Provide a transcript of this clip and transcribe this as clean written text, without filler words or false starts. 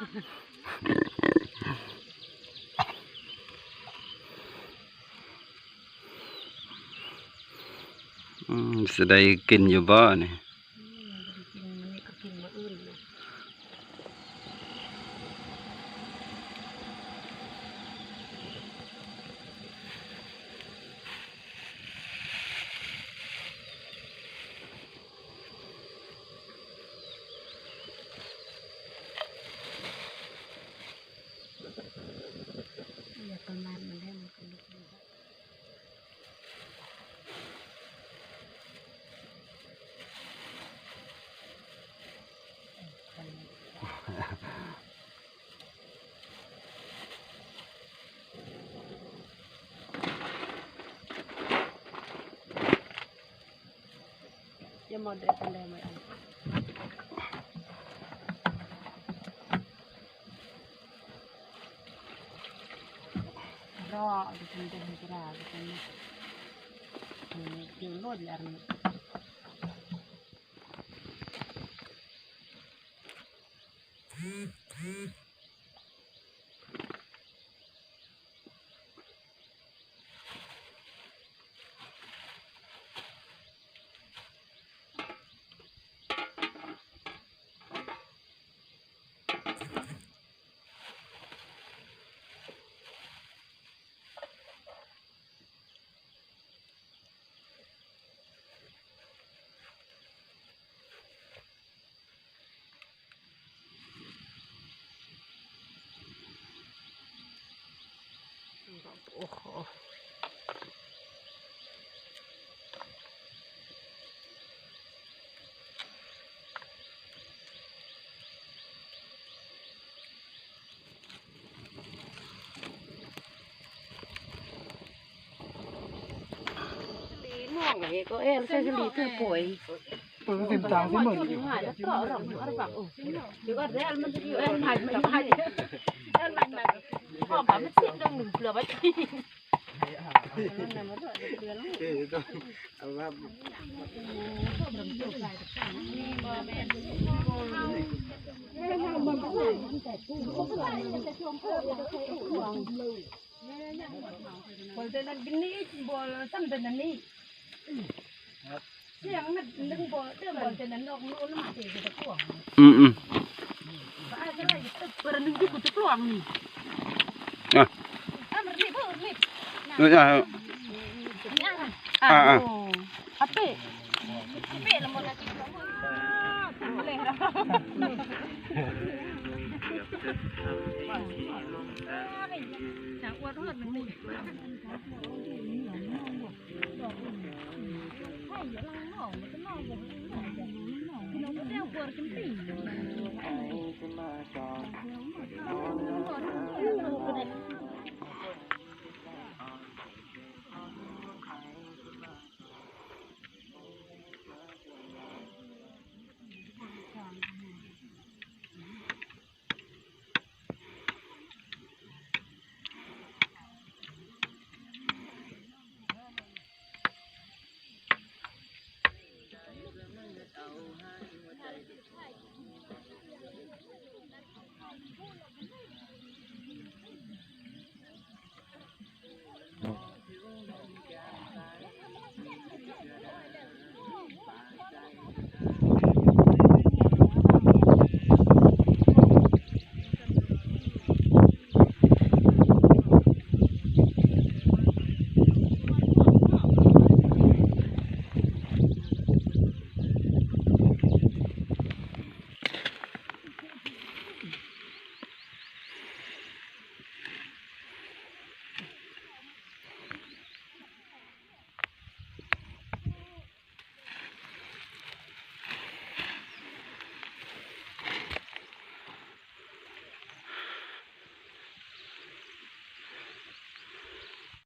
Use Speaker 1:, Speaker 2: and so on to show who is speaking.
Speaker 1: จะได้กินอยู่บ้านนี่
Speaker 2: ประมาณมันได้มันก็ลุกอย่าหมดได้กันได้ไหมรอดิฉันจะให้กระดาษดิฉันเดี๋ยวโลดแล้วโอ้โหม่วงไงก็เอ็นใส่กะลีเพื่อป่วย
Speaker 3: ติดตามที่เหมือน
Speaker 2: แล้วก็หลังอะไรแบบเดี๋ยวก็เดี๋ยวมันจะอยู่เอ็นหันมันหันเอ็นมันแบบพ่อแบบไม่เสียดังหนึ่งเปลือกไว้ที่
Speaker 3: เอาว่า
Speaker 2: คนเดินนี่บัวตั้งแต่นั้นนี่เสียงนั่นนึงบัวเดินบนแต่นั้นนกนู้นมาเสียจะกลัวอะไรก็ได้เปิดนึงที่กูจะกลัวนี่มันรีบเพิ่มรีบอัปเป้ละหมดละจริงทำอะไรครับจากวัดรอดมันนี่ให้อย่าลังหน่อมันก็น่อแบบพี่น้องก็เจ้าปวดกันตี